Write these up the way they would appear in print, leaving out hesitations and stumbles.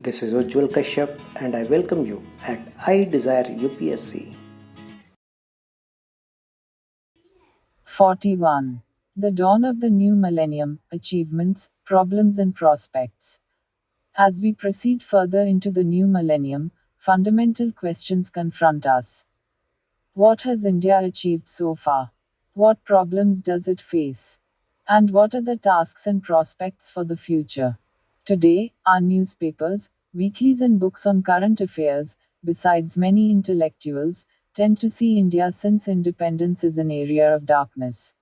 This is Ujjwal Kashyap and I welcome you at iDesireUPSC. 41. The Dawn of the New Millennium, Achievements, Problems and Prospects. As we proceed further into the new millennium, fundamental questions confront us. What has India achieved so far? What problems does it face? And what are the tasks and prospects for the future? Today, our newspapers, weeklies, and books on current affairs, besides many intellectuals, tend to see India since independence as an area of darkness.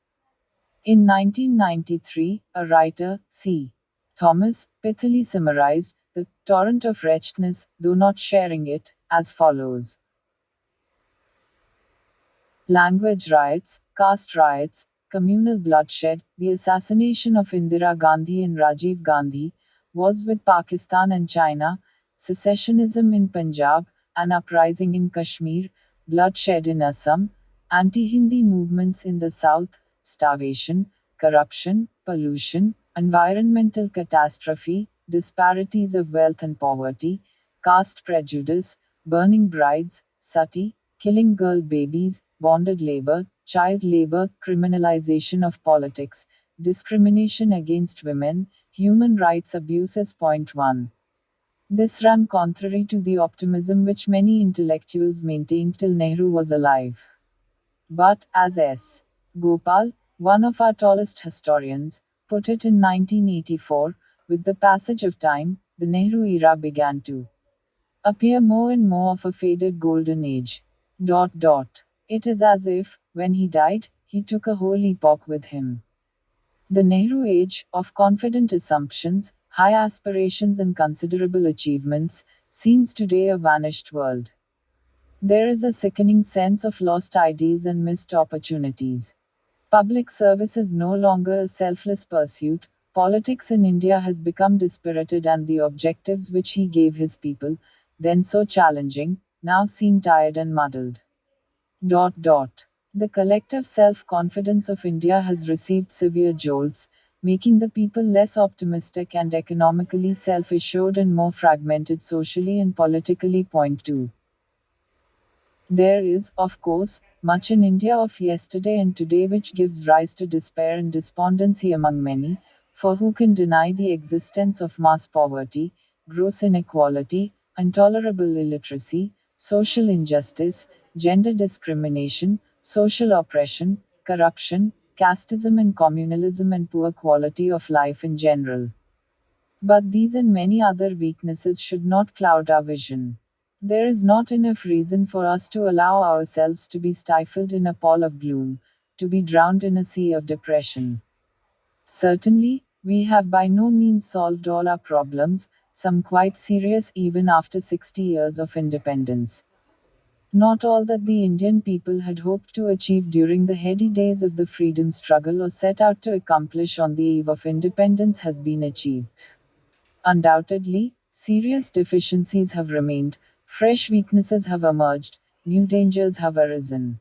In 1993, a writer, C. Thomas, pithily summarized the torrent of wretchedness, though not sharing it, as follows: language riots, caste riots, communal bloodshed, the assassination of Indira Gandhi and Rajiv Gandhi, wars with Pakistan and China, secessionism in Punjab, an uprising in Kashmir, bloodshed in Assam, anti-Hindi movements in the south, starvation, corruption, pollution, environmental catastrophe, disparities of wealth and poverty, caste prejudice, burning brides, sati, killing girl babies, bonded labor, child labor, criminalization of politics, discrimination against women, human rights abuses. Point 1. This ran contrary to the optimism which many intellectuals maintained till Nehru was alive. But, as S. Gopal, one of our tallest historians, put it in 1984, with the passage of time, the Nehru era began to appear more and more of a faded golden age. It is as if, when he died, he took a whole epoch with him. The Nehru age, of confident assumptions, high aspirations, and considerable achievements, seems today a vanished world. There is a sickening sense of lost ideals and missed opportunities. Public service is no longer a selfless pursuit. Politics in India has become dispirited, and the objectives which he gave his people, then so challenging, now seem tired and muddled. The collective self-confidence of India has received severe jolts, making the people less optimistic and economically self-assured and more fragmented socially and politically. Point 2. There is, of course, much in India of yesterday and today which gives rise to despair and despondency among many, for who can deny the existence of mass poverty, gross inequality, intolerable illiteracy, social injustice, gender discrimination, social oppression, corruption, casteism and communalism, and poor quality of life in general. But these and many other weaknesses should not cloud our vision. There is not enough reason for us to allow ourselves to be stifled in a pall of gloom, to be drowned in a sea of depression. Certainly, we have by no means solved all our problems, some quite serious even after 60 years of independence. Not all that the Indian people had hoped to achieve during the heady days of the freedom struggle or set out to accomplish on the eve of independence has been achieved. Undoubtedly, serious deficiencies have remained, fresh weaknesses have emerged, new dangers have arisen.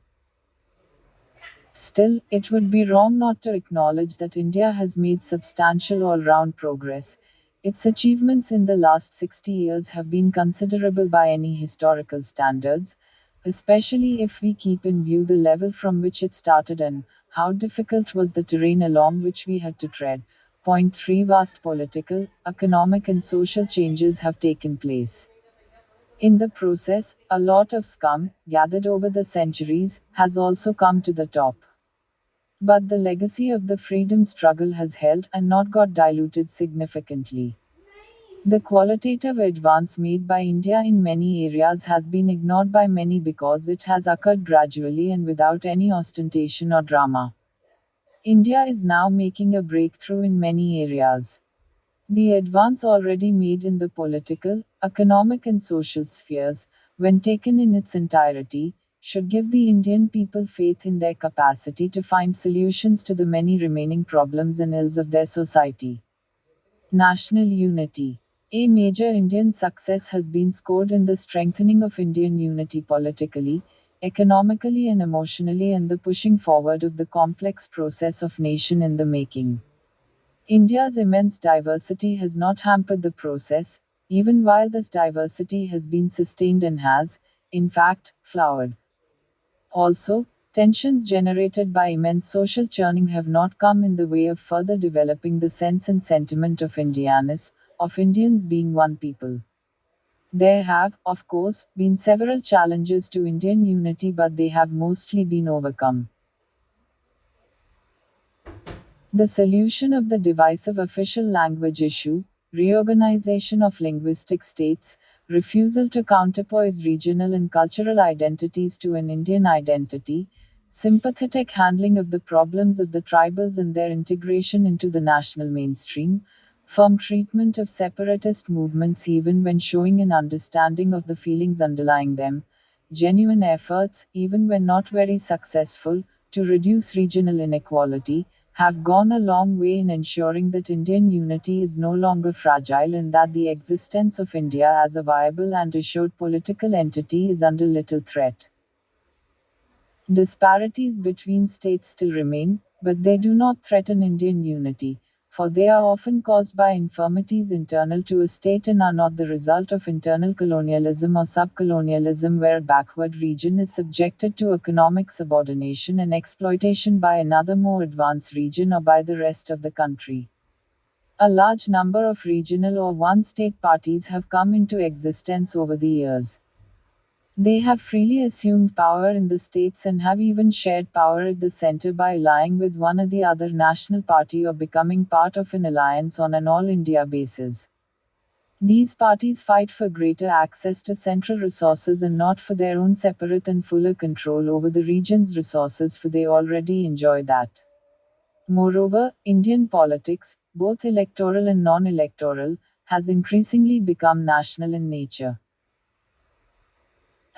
Still, it would be wrong not to acknowledge that India has made substantial all-round progress. Its achievements in the last 60 years have been considerable by any historical standards, especially if we keep in view the level from which it started and how difficult was the terrain along which we had to tread. Point 3. Vast political, economic and social changes have taken place. In the process, a lot of scum, gathered over the centuries, has also come to the top. But the legacy of the freedom struggle has held and not got diluted significantly. The qualitative advance made by India in many areas has been ignored by many because it has occurred gradually and without any ostentation or drama. India is now making a breakthrough in many areas. The advance already made in the political, economic, and social spheres, when taken in its entirety, should give the Indian people faith in their capacity to find solutions to the many remaining problems and ills of their society. National unity. A major Indian success has been scored in the strengthening of Indian unity politically, economically, and emotionally, and the pushing forward of the complex process of nation in the making. India's immense diversity has not hampered the process, even while this diversity has been sustained and has, in fact, flowered. Also, tensions generated by immense social churning have not come in the way of further developing the sense and sentiment of Indianness, of Indians being one people. There have, of course, been several challenges to Indian unity, but they have mostly been overcome. The solution of the divisive official language issue, reorganization of linguistic states, refusal to counterpoise regional and cultural identities to an Indian identity, sympathetic handling of the problems of the tribals and their integration into the national mainstream, firm treatment of separatist movements even when showing an understanding of the feelings underlying them, genuine efforts, even when not very successful, to reduce regional inequality, have gone a long way in ensuring that Indian unity is no longer fragile and that the existence of India as a viable and assured political entity is under little threat. Disparities between states still remain, but they do not threaten Indian unity, for they are often caused by infirmities internal to a state and are not the result of internal colonialism or subcolonialism where a backward region is subjected to economic subordination and exploitation by another more advanced region or by the rest of the country. A large number of regional or one-state parties have come into existence over the years. They have freely assumed power in the states and have even shared power at the center by allying with one or the other national party or becoming part of an alliance on an all India basis. These parties fight for greater access to central resources and not for their own separate and fuller control over the region's resources, for they already enjoy that. Moreover, Indian politics, both electoral and non-electoral, has increasingly become national in nature.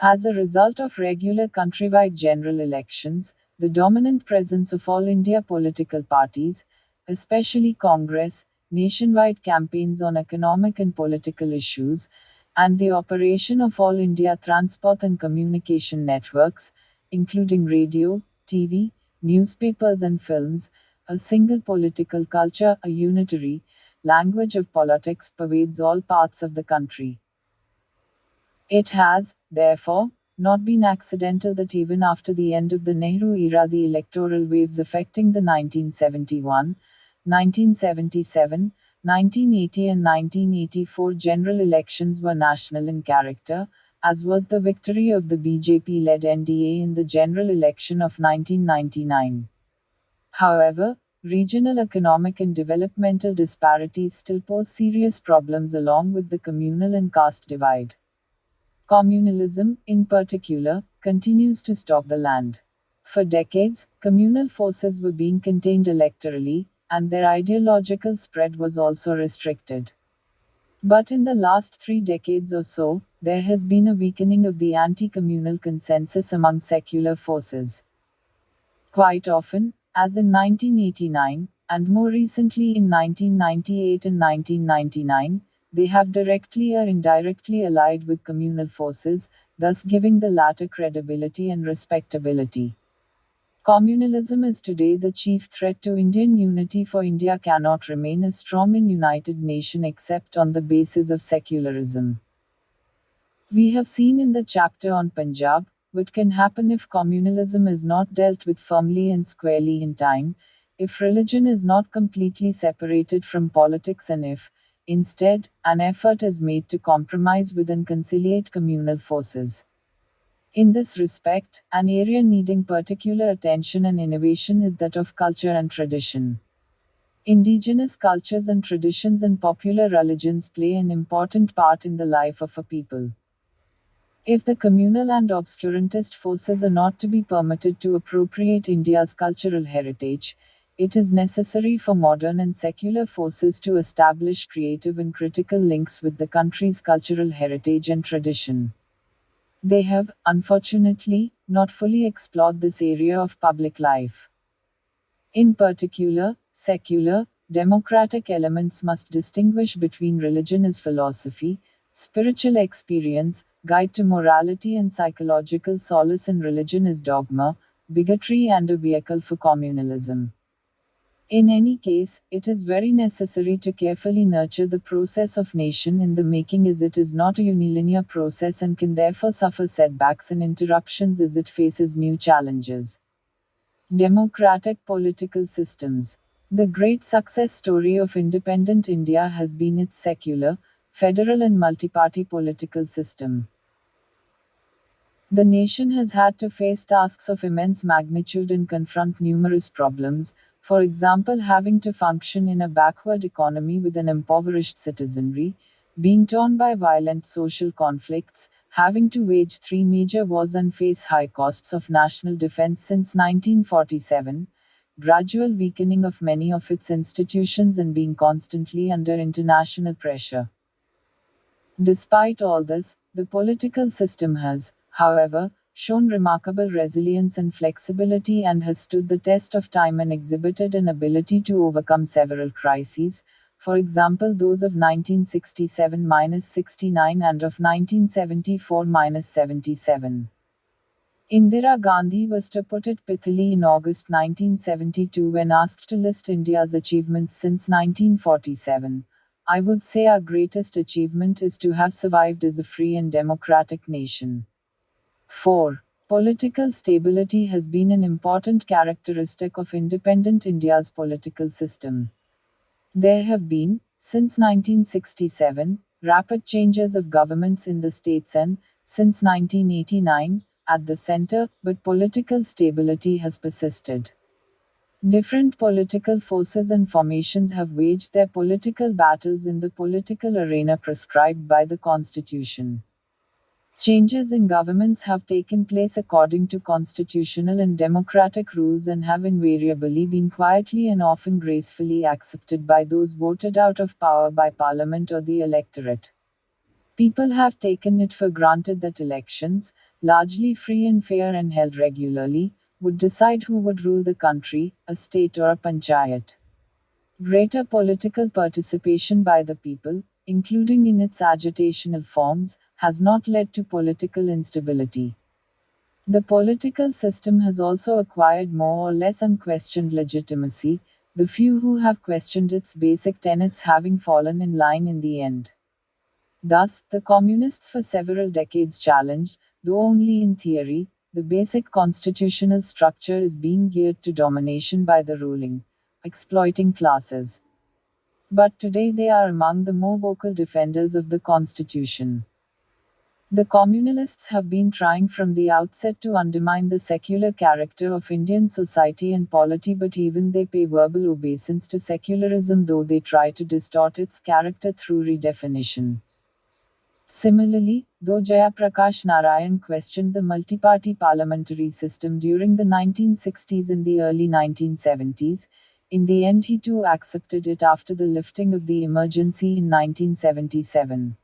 As a result of regular countrywide general elections, the dominant presence of all India political parties, especially Congress, nationwide campaigns on economic and political issues, and the operation of all India transport and communication networks, including radio, TV, newspapers and films, a single political culture, a unitary language of politics pervades all parts of the country. It has, therefore, not been accidental that even after the end of the Nehru era, the electoral waves affecting the 1971, 1977, 1980, and 1984 general elections were national in character, as was the victory of the BJP led NDA in the general election of 1999. However, regional economic and developmental disparities still pose serious problems along with the communal and caste divide. Communalism, in particular, continues to stalk the land. For decades, communal forces were being contained electorally, and their ideological spread was also restricted. But in the last 3 decades or so, there has been a weakening of the anti-communal consensus among secular forces. Quite often, as in 1989, and more recently in 1998 and 1999, they have directly or indirectly allied with communal forces, thus giving the latter credibility and respectability. Communalism is today the chief threat to Indian unity, for India cannot remain a strong and united nation except on the basis of secularism. We have seen in the chapter on Punjab what can happen if communalism is not dealt with firmly and squarely in time, if religion is not completely separated from politics, and if, instead, an effort is made to compromise with and conciliate communal forces. In this respect, an area needing particular attention and innovation is that of culture and tradition. Indigenous cultures and traditions and popular religions play an important part in the life of a people. If the communal and obscurantist forces are not to be permitted to appropriate India's cultural heritage, it is necessary for modern and secular forces to establish creative and critical links with the country's cultural heritage and tradition. They have, unfortunately, not fully explored this area of public life. In particular, secular, democratic elements must distinguish between religion as philosophy, spiritual experience, guide to morality, and psychological solace, and religion as dogma, bigotry, and a vehicle for communalism. In any case, it is very necessary to carefully nurture the process of nation in the making, as it is not a unilinear process and can therefore suffer setbacks and interruptions as it faces new challenges. Democratic political systems. The great success story of independent India has been its secular, federal and multi-party political system. The nation has had to face tasks of immense magnitude and confront numerous problems, for example, having to function in a backward economy with an impoverished citizenry, being torn by violent social conflicts, having to wage three major wars and face high costs of national defense since 1947, gradual weakening of many of its institutions, and being constantly under international pressure. Despite all this, the political system has, however, shown remarkable resilience and flexibility and has stood the test of time and exhibited an ability to overcome several crises, for example, those of 1967-69 and of 1974-77. Indira Gandhi was, to put it pithily, in August 1972 when asked to list India's achievements since 1947. I would say our greatest achievement is to have survived as a free and democratic nation. 4. Political stability has been an important characteristic of independent India's political system. There have been, since 1967, rapid changes of governments in the states and, since 1989, at the center, but political stability has persisted. Different political forces and formations have waged their political battles in the political arena prescribed by the Constitution. Changes in governments have taken place according to constitutional and democratic rules and have invariably been quietly and often gracefully accepted by those voted out of power by Parliament or the electorate. People have taken it for granted that elections, largely free and fair and held regularly, would decide who would rule the country, a state or a panchayat. Greater political participation by the people, including in its agitational forms, has not led to political instability. The political system has also acquired more or less unquestioned legitimacy, the few who have questioned its basic tenets having fallen in line in the end. Thus, the communists for several decades challenged, though only in theory, the basic constitutional structure is being geared to domination by the ruling, exploiting classes. But today they are among the more vocal defenders of the constitution. The communalists have been trying from the outset to undermine the secular character of Indian society and polity, but even they pay verbal obeisance to secularism, though they try to distort its character through redefinition. Similarly, though Jayaprakash Narayan questioned the multi-party parliamentary system during the 1960s and the early 1970s, in the end he too accepted it after the lifting of the emergency in 1977.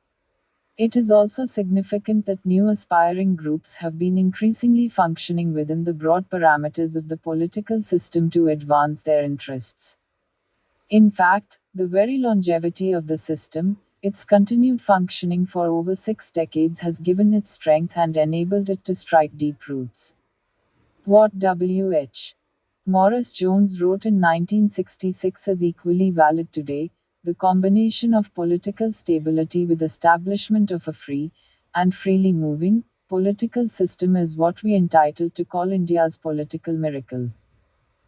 It is also significant that new aspiring groups have been increasingly functioning within the broad parameters of the political system to advance their interests. In fact, the very longevity of the system, its continued functioning for over 6 decades, has given it strength and enabled it to strike deep roots. What W.H. Morris Jones wrote in 1966 is equally valid today: the combination of political stability with establishment of a free, and freely moving, political system is what we entitled to call India's political miracle.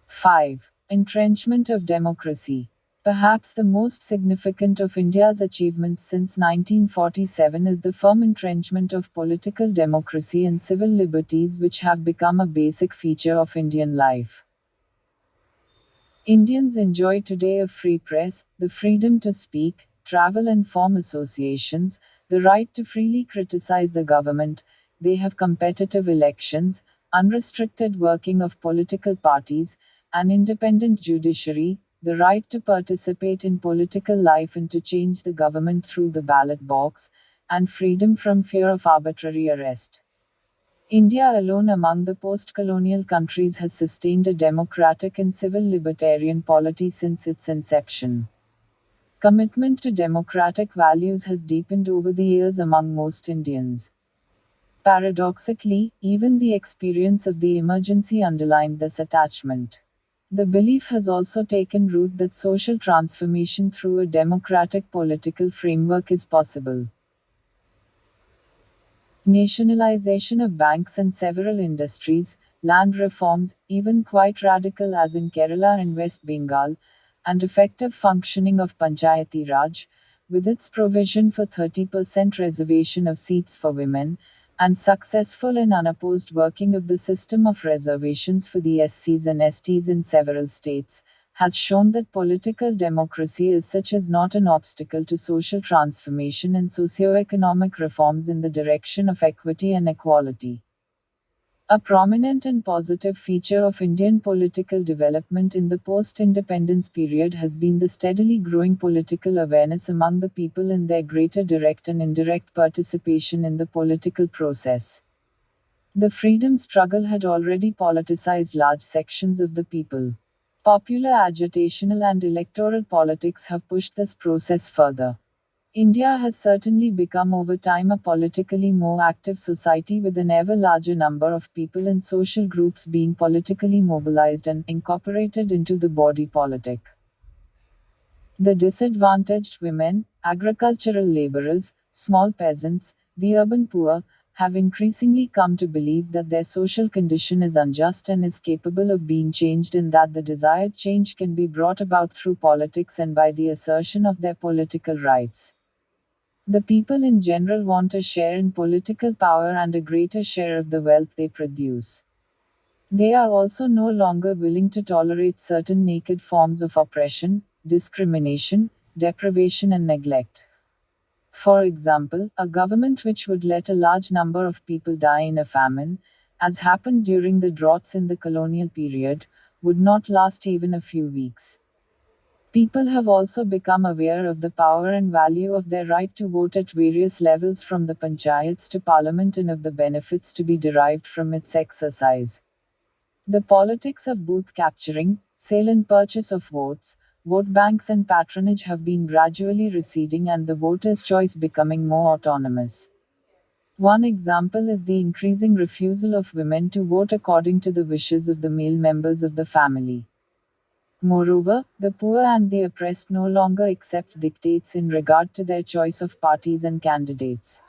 5. Entrenchment of democracy. Perhaps the most significant of India's achievements since 1947 is the firm entrenchment of political democracy and civil liberties, which have become a basic feature of Indian life. Indians enjoy today a free press, the freedom to speak, travel and form associations, the right to freely criticize the government, they have competitive elections, unrestricted working of political parties, an independent judiciary, the right to participate in political life and to change the government through the ballot box, and freedom from fear of arbitrary arrest. India alone among the post-colonial countries has sustained a democratic and civil libertarian polity since its inception. Commitment to democratic values has deepened over the years among most Indians. Paradoxically, even the experience of the emergency underlined this attachment. The belief has also taken root that social transformation through a democratic political framework is possible. Nationalization of banks and several industries, land reforms, even quite radical as in Kerala and West Bengal, and effective functioning of Panchayati Raj, with its provision for 30% reservation of seats for women, and successful and unopposed working of the system of reservations for the SCs and STs in several states, has shown that political democracy as such is not an obstacle to social transformation and socio-economic reforms in the direction of equity and equality. A prominent and positive feature of Indian political development in the post-independence period has been the steadily growing political awareness among the people and their greater direct and indirect participation in the political process. The freedom struggle had already politicized large sections of the people. Popular agitational and electoral politics have pushed this process further. India has certainly become over time a politically more active society with an ever larger number of people and social groups being politically mobilized and incorporated into the body politic. The disadvantaged women, agricultural laborers, small peasants, the urban poor, have increasingly come to believe that their social condition is unjust and is capable of being changed, and that the desired change can be brought about through politics and by the assertion of their political rights. The people in general want a share in political power and a greater share of the wealth they produce. They are also no longer willing to tolerate certain naked forms of oppression, discrimination, deprivation, and neglect. For example, a government which would let a large number of people die in a famine, as happened during the droughts in the colonial period, would not last even a few weeks. People have also become aware of the power and value of their right to vote at various levels from the panchayats to parliament and of the benefits to be derived from its exercise. The politics of booth capturing, sale and purchase of votes, vote banks and patronage have been gradually receding and the voter's choice becoming more autonomous. One example is the increasing refusal of women to vote according to the wishes of the male members of the family. Moreover, the poor and the oppressed no longer accept dictates in regard to their choice of parties and candidates.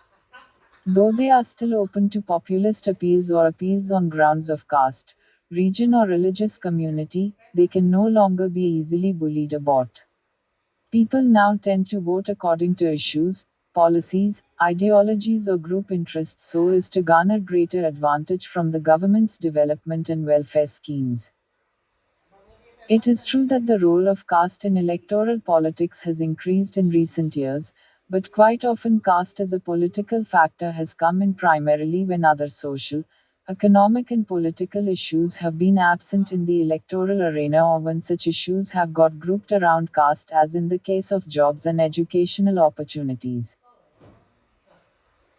Though they are still open to populist appeals or appeals on grounds of caste, region, or religious community, they can no longer be easily bullied about. People now tend to vote according to issues, policies, ideologies, or group interests so as to garner greater advantage from the government's development and welfare schemes. It is true that the role of caste in electoral politics has increased in recent years, but quite often caste as a political factor has come in primarily when other social, economic, and political issues have been absent in the electoral arena, or when such issues have got grouped around caste, as in the case of jobs and educational opportunities.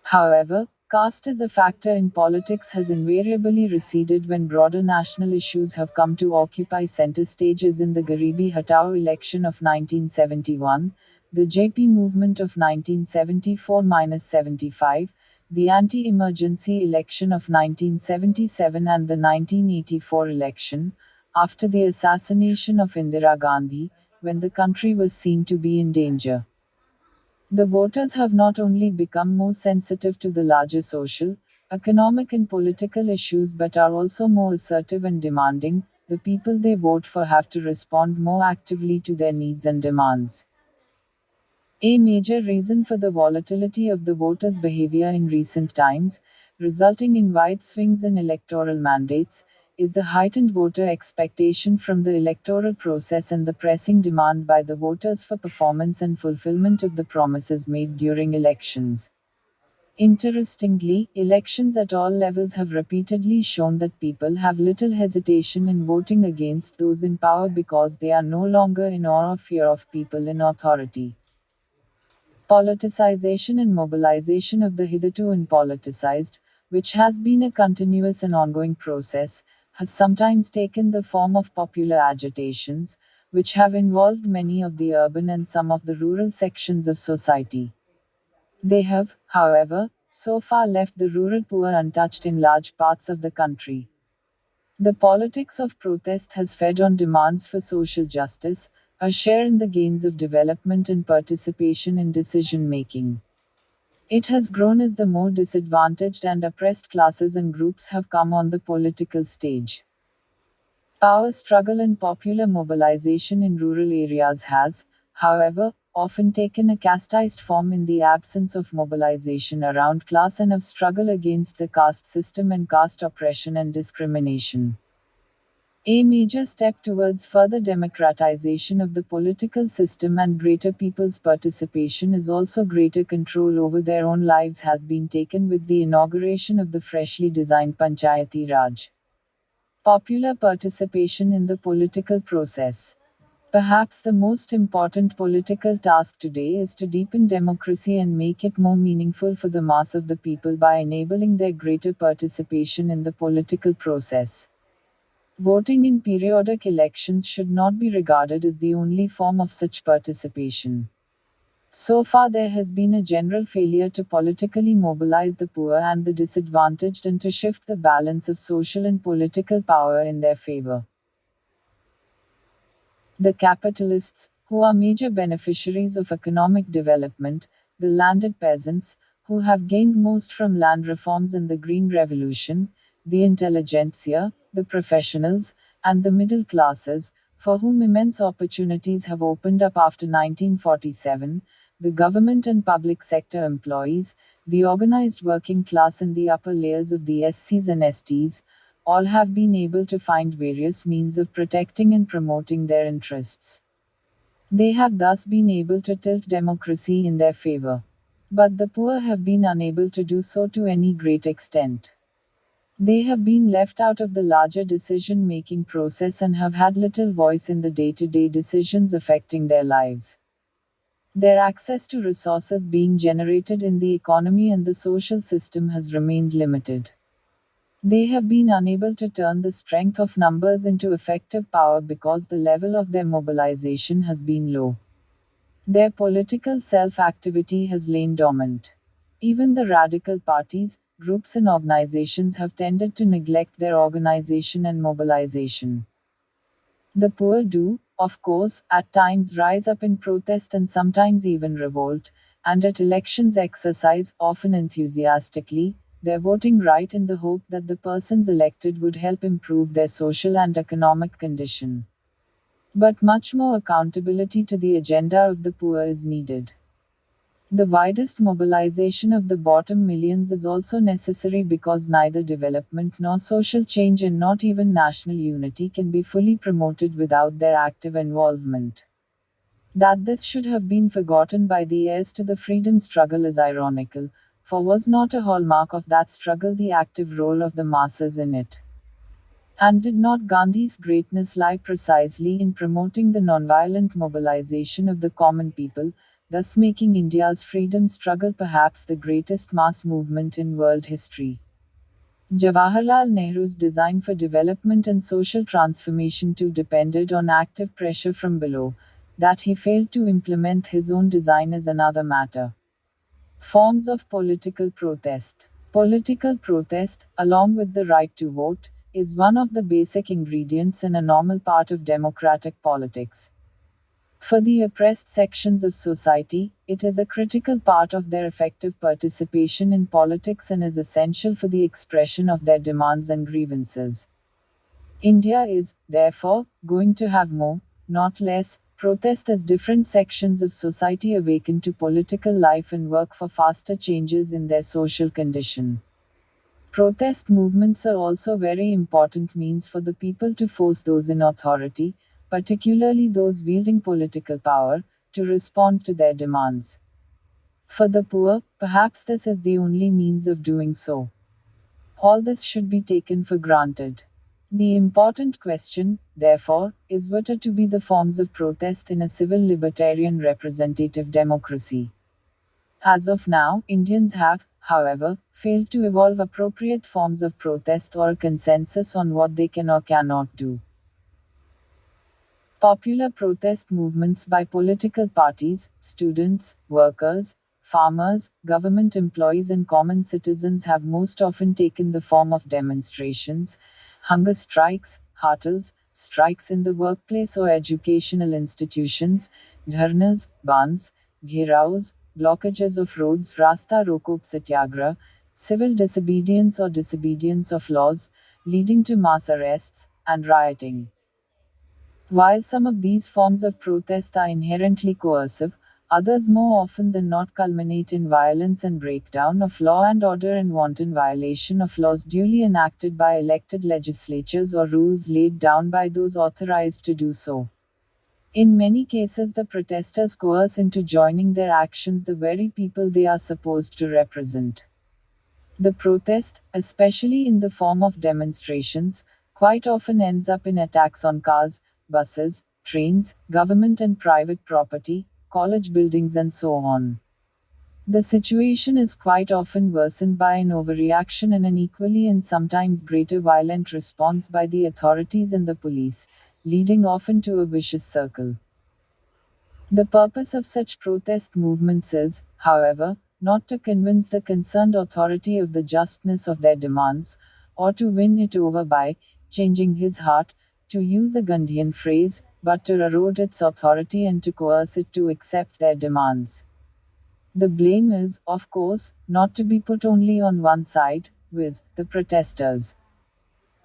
However, caste as a factor in politics has invariably receded when broader national issues have come to occupy center stages in the Garibi Hatao election of 1971, the JP movement of 1974-75, the anti-emergency election of 1977 and the 1984 election, after the assassination of Indira Gandhi, when the country was seen to be in danger. The voters have not only become more sensitive to the larger social, economic, and political issues but are also more assertive and demanding. The people they vote for have to respond more actively to their needs and demands. A major reason for the volatility of the voters' behavior in recent times, resulting in wide swings in electoral mandates, is the heightened voter expectation from the electoral process and the pressing demand by the voters for performance and fulfillment of the promises made during elections. Interestingly, elections at all levels have repeatedly shown that people have little hesitation in voting against those in power because they are no longer in awe or fear of people in authority. Politicization and mobilization of the hitherto unpoliticized, which has been a continuous and ongoing process, has sometimes taken the form of popular agitations, which have involved many of the urban and some of the rural sections of society. They have, however, so far left the rural poor untouched in large parts of the country. The politics of protest has fed on demands for social justice, a share in the gains of development and participation in decision making. It has grown as the more disadvantaged and oppressed classes and groups have come on the political stage. Power struggle and popular mobilization in rural areas has, however, often taken a casteist form in the absence of mobilization around class and of struggle against the caste system and caste oppression and discrimination. A major step towards further democratization of the political system and greater people's participation is also greater control over their own lives has been taken with the inauguration of the freshly designed Panchayati Raj. Popular participation in the political process. Perhaps the most important political task today is to deepen democracy and make it more meaningful for the mass of the people by enabling their greater participation in the political process. Voting in periodic elections should not be regarded as the only form of such participation. So far, there has been a general failure to politically mobilize the poor and the disadvantaged and to shift the balance of social and political power in their favor. The capitalists, who are major beneficiaries of economic development, the landed peasants, who have gained most from land reforms and the Green Revolution, the intelligentsia, the professionals, and the middle classes, for whom immense opportunities have opened up after 1947, the government and public sector employees, the organized working class and the upper layers of the SCs and STs, all have been able to find various means of protecting and promoting their interests. They have thus been able to tilt democracy in their favor. But the poor have been unable to do so to any great extent. They have been left out of the larger decision making process and have had little voice in the day to day decisions affecting their lives. Their access to resources being generated in the economy and the social system has remained limited. They have been unable to turn the strength of numbers into effective power because the level of their mobilization has been low. Their political self activity has lain dormant. Even the radical parties, groups, and organizations have tended to neglect their organization and mobilization. The poor do, of course, at times rise up in protest and sometimes even revolt, and at elections exercise, often enthusiastically, their voting right in the hope that the persons elected would help improve their social and economic condition. But much more accountability to the agenda of the poor is needed. The widest mobilization of the bottom millions is also necessary because neither development nor social change and not even national unity can be fully promoted without their active involvement. That this should have been forgotten by the heirs to the freedom struggle is ironical, for was not a hallmark of that struggle the active role of the masses in it? And did not Gandhi's greatness lie precisely in promoting the nonviolent mobilization of the common people, thus making India's freedom struggle perhaps the greatest mass movement in world history? Jawaharlal Nehru's design for development and social transformation too depended on active pressure from below. That he failed to implement his own design is another matter. Forms of political protest. Political protest, along with the right to vote, is one of the basic ingredients and a normal part of democratic politics. For the oppressed sections of society, it is a critical part of their effective participation in politics and is essential for the expression of their demands and grievances. India is, therefore, going to have more, not less, protest as different sections of society awaken to political life and work for faster changes in their social condition. Protest movements are also very important means for the people to force those in authority, particularly those wielding political power, to respond to their demands. For the poor, perhaps this is the only means of doing so. All this should be taken for granted. The important question, therefore, is what are to be the forms of protest in a civil libertarian representative democracy. As of now, Indians have, however, failed to evolve appropriate forms of protest or a consensus on what they can or cannot do. Popular protest movements by political parties, students, workers, farmers, government employees, and common citizens have most often taken the form of demonstrations, hunger strikes, hartals, strikes in the workplace or educational institutions, dharnas, bans, gheraos, blockages of roads, rasta roko satyagraha, civil disobedience or disobedience of laws, leading to mass arrests and rioting. While some of these forms of protest are inherently coercive, others more often than not culminate in violence and breakdown of law and order and wanton violation of laws duly enacted by elected legislatures or rules laid down by those authorized to do so. In many cases, the protesters coerce into joining their actions the very people they are supposed to represent. The protest, especially in the form of demonstrations, quite often ends up in attacks on cars, buses, trains, government and private property, college buildings, and so on. The situation is quite often worsened by an overreaction and an equally and sometimes greater violent response by the authorities and the police, leading often to a vicious circle. The purpose of such protest movements is, however, not to convince the concerned authority of the justness of their demands, or to win it over by changing his heart, to use a Gandhian phrase, but to erode its authority and to coerce it to accept their demands. The blame is, of course, not to be put only on one side, viz., the protesters.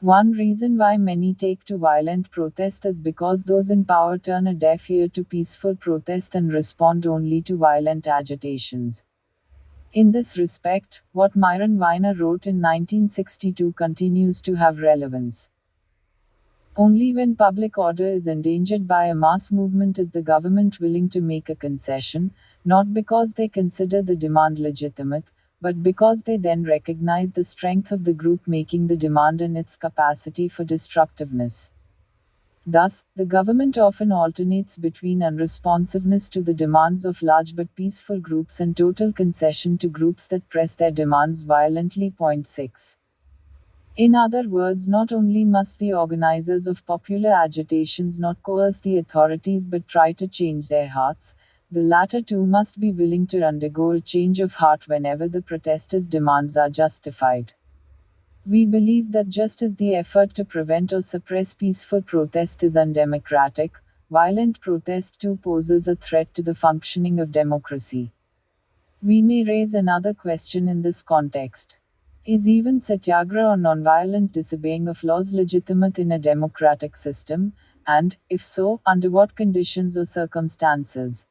One reason why many take to violent protest is because those in power turn a deaf ear to peaceful protest and respond only to violent agitations. In this respect, what Myron Weiner wrote in 1962 continues to have relevance. Only when public order is endangered by a mass movement is the government willing to make a concession, not because they consider the demand legitimate, but because they then recognize the strength of the group making the demand and its capacity for destructiveness. Thus, the government often alternates between unresponsiveness to the demands of large but peaceful groups and total concession to groups that press their demands violently. Point 6. In other words, not only must the organizers of popular agitations not coerce the authorities but try to change their hearts, the latter too must be willing to undergo a change of heart whenever the protesters' demands are justified. We believe that just as the effort to prevent or suppress peaceful protest is undemocratic, violent protest too poses a threat to the functioning of democracy. We may raise another question in this context. Is even satyagraha or nonviolent disobeying of laws legitimate in a democratic system, and, if so, under what conditions or circumstances?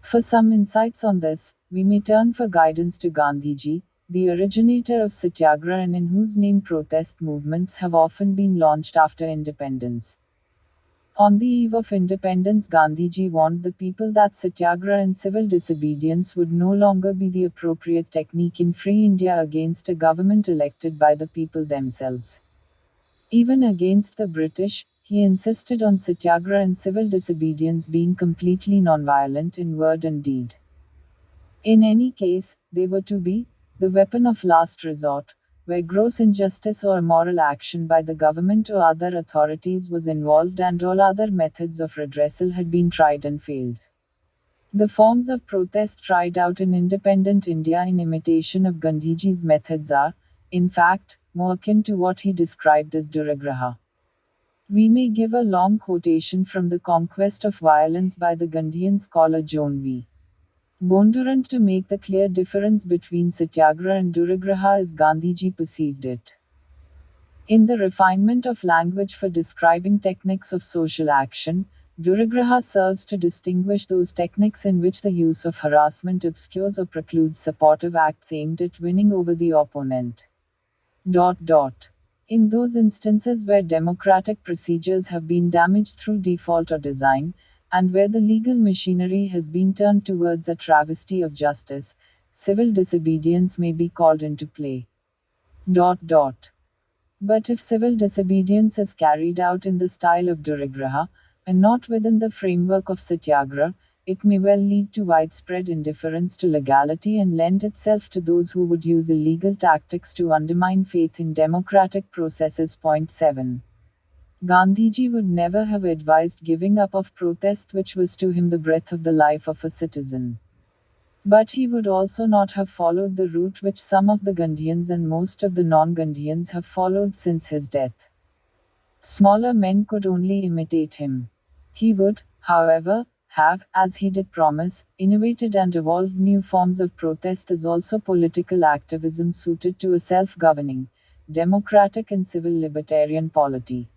For some insights on this, we may turn for guidance to Gandhiji, the originator of satyagraha and in whose name protest movements have often been launched after independence. On the eve of independence, Gandhiji warned the people that satyagraha and civil disobedience would no longer be the appropriate technique in free India against a government elected by the people themselves. Even against the British, he insisted on satyagraha and civil disobedience being completely nonviolent in word and deed. In any case, they were to be the weapon of last resort, where gross injustice or immoral action by the government or other authorities was involved and all other methods of redressal had been tried and failed. The forms of protest tried out in independent India in imitation of Gandhiji's methods are, in fact, more akin to what he described as duragraha. We may give a long quotation from The Conquest of Violence by the Gandhian scholar John V. Bondurant to make the clear difference between satyagraha and duragraha as Gandhiji perceived it. In the refinement of language for describing techniques of social action, duragraha serves to distinguish those techniques in which the use of harassment obscures or precludes supportive acts aimed at winning over the opponent. In those instances where democratic procedures have been damaged through default or design, and where the legal machinery has been turned towards a travesty of justice, civil disobedience may be called into play. But if civil disobedience is carried out in the style of duragraha, and not within the framework of satyagraha, it may well lead to widespread indifference to legality and lend itself to those who would use illegal tactics to undermine faith in democratic processes. Point 7. Gandhiji would never have advised giving up of protest, which was to him the breath of the life of a citizen. But he would also not have followed the route which some of the Gandhians and most of the non-Gandhians have followed since his death. Smaller men could only imitate him. He would, however, have, as he did promise, innovated and evolved new forms of protest as also political activism suited to a self-governing, democratic and civil libertarian polity.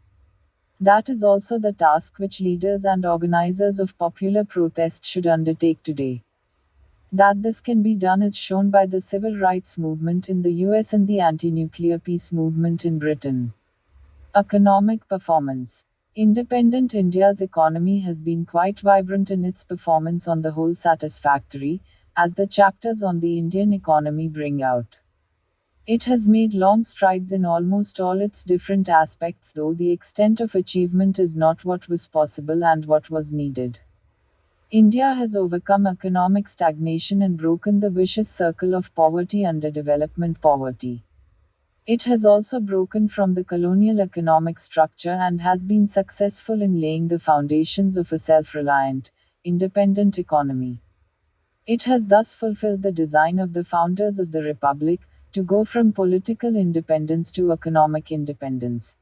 That is also the task which leaders and organizers of popular protest should undertake today. That this can be done is shown by the civil rights movement in the US and the anti-nuclear peace movement in Britain. Economic performance. Independent India's economy has been quite vibrant in its performance, on the whole satisfactory, as the chapters on the Indian economy bring out. It has made long strides in almost all its different aspects, though the extent of achievement is not what was possible and what was needed. India has overcome economic stagnation and broken the vicious circle of poverty, underdevelopment, poverty. It has also broken from the colonial economic structure and has been successful in laying the foundations of a self-reliant, independent economy. It has thus fulfilled the design of the founders of the Republic, to go from political independence to economic independence.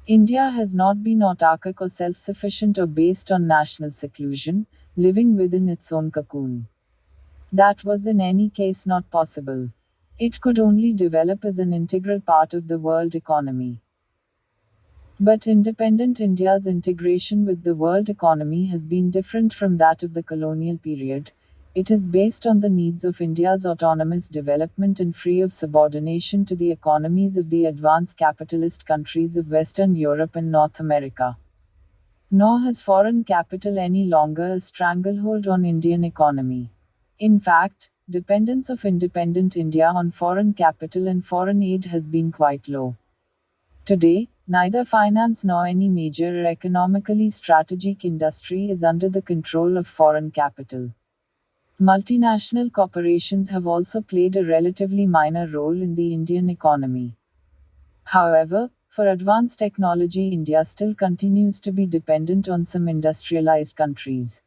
India has not been autarkic or self-sufficient or based on national seclusion, living within its own cocoon. That was in any case not possible. It could only develop as an integral part of the world economy. But independent India's integration with the world economy has been different from that of the colonial period. It is based on the needs of India's autonomous development and free of subordination to the economies of the advanced capitalist countries of Western Europe and North America. Nor has foreign capital any longer a stranglehold on Indian economy. In fact, dependence of independent India on foreign capital and foreign aid has been quite low. Today, neither finance nor any major or economically strategic industry is under the control of foreign capital. Multinational corporations have also played a relatively minor role in the Indian economy. However, for advanced technology, India still continues to be dependent on some industrialized countries.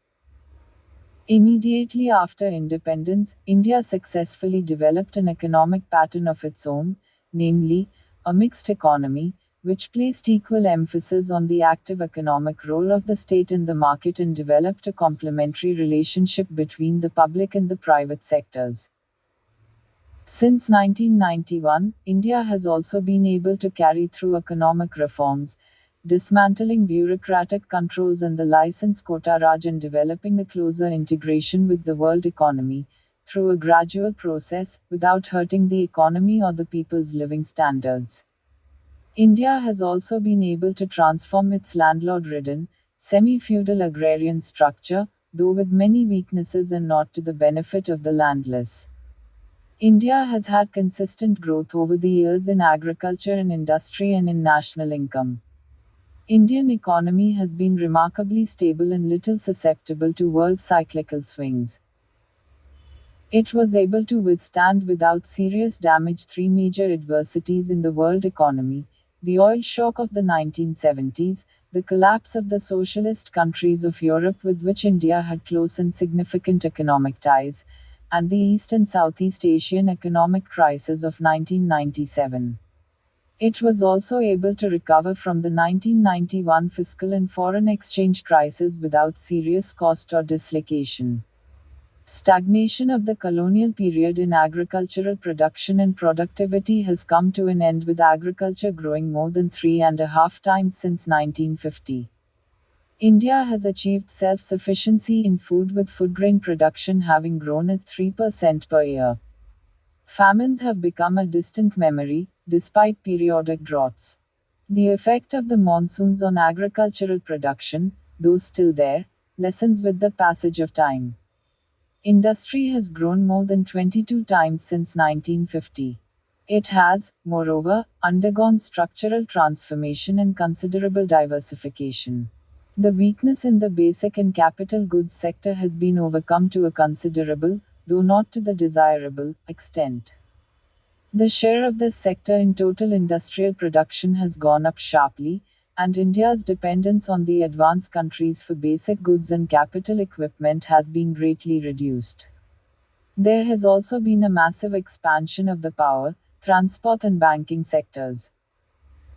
Immediately after independence, India successfully developed an economic pattern of its own, namely, a mixed economy, which placed equal emphasis on the active economic role of the state in the market and developed a complementary relationship between the public and the private sectors. Since 1991, India has also been able to carry through economic reforms, dismantling bureaucratic controls and the license quota raj and developing a closer integration with the world economy, through a gradual process, without hurting the economy or the people's living standards. India has also been able to transform its landlord-ridden, semi-feudal agrarian structure, though with many weaknesses and not to the benefit of the landless. India has had consistent growth over the years in agriculture and industry and in national income. Indian economy has been remarkably stable and little susceptible to world cyclical swings. It was able to withstand without serious damage three major adversities in the world economy: the oil shock of the 1970s, the collapse of the socialist countries of Europe with which India had close and significant economic ties, and the East and Southeast Asian economic crisis of 1997. It was also able to recover from the 1991 fiscal and foreign exchange crisis without serious cost or dislocation. Stagnation of the colonial period in agricultural production and productivity has come to an end, with agriculture growing more than 3.5 times since 1950. India has achieved self-sufficiency in food, with food grain production having grown at 3% per year. Famines have become a distant memory, despite periodic droughts. The effect of the monsoons on agricultural production, though still there, lessens with the passage of time. Industry has grown more than 22 times since 1950. It has, moreover, undergone structural transformation and considerable diversification. The weakness in the basic and capital goods sector has been overcome to a considerable, though not to the desirable, extent. The share of this sector in total industrial production has gone up sharply, and India's dependence on the advanced countries for basic goods and capital equipment has been greatly reduced. There has also been a massive expansion of the power, transport and banking sectors.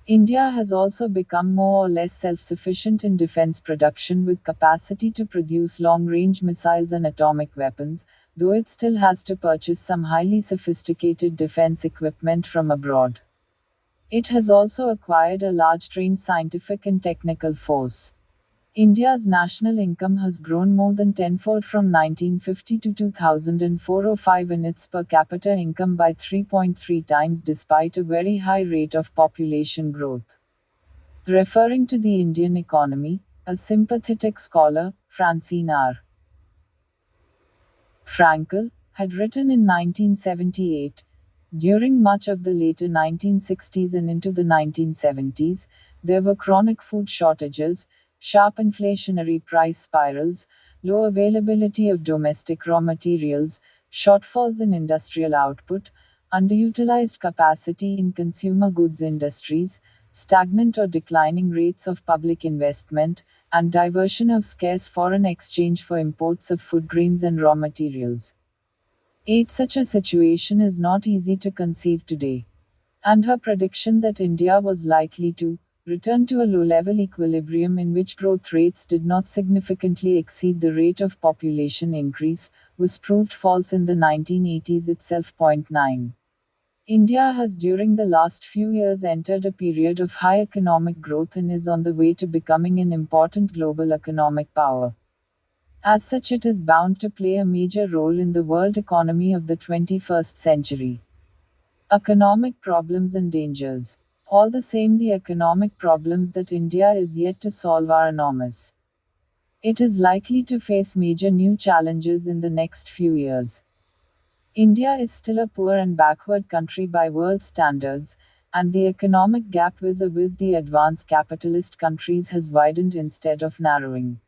India has also become more or less self-sufficient in defense production with capacity to produce long-range missiles and atomic weapons, though it still has to purchase some highly sophisticated defense equipment from abroad. It has also acquired a large trained scientific and technical force. India's national income has grown more than tenfold from 1950 to 2004-05 and its per capita income by 3.3 times despite a very high rate of population growth. Referring to the Indian economy, a sympathetic scholar, Francine R. Frankel, had written in 1978, during much of the later 1960s and into the 1970s, there were chronic food shortages, sharp inflationary price spirals, low availability of domestic raw materials, shortfalls in industrial output, underutilized capacity in consumer goods industries, stagnant or declining rates of public investment, and diversion of scarce foreign exchange for imports of food grains and raw materials. Yet such a situation is not easy to conceive today. And her prediction that India was likely to return to a low-level equilibrium in which growth rates did not significantly exceed the rate of population increase was proved false in the 1980s itself. 9. India has during the last few years entered a period of high economic growth and is on the way to becoming an important global economic power. As such, it is bound to play a major role in the world economy of the 21st century. Economic problems and dangers. All the same, the economic problems that India is yet to solve are enormous. It is likely to face major new challenges in the next few years. India is still a poor and backward country by world standards, and the economic gap vis-a-vis the advanced capitalist countries has widened instead of narrowing.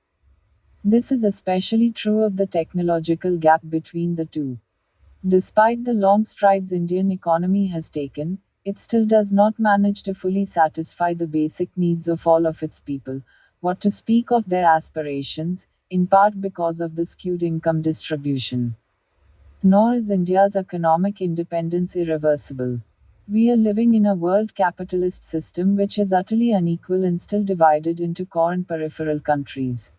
This is especially true of the technological gap between the two. Despite the long strides Indian economy has taken, it still does not manage to fully satisfy the basic needs of all of its people, what to speak of their aspirations, in part because of the skewed income distribution. Nor is India's economic independence irreversible. We are living in a world capitalist system which is utterly unequal and still divided into core and peripheral countries.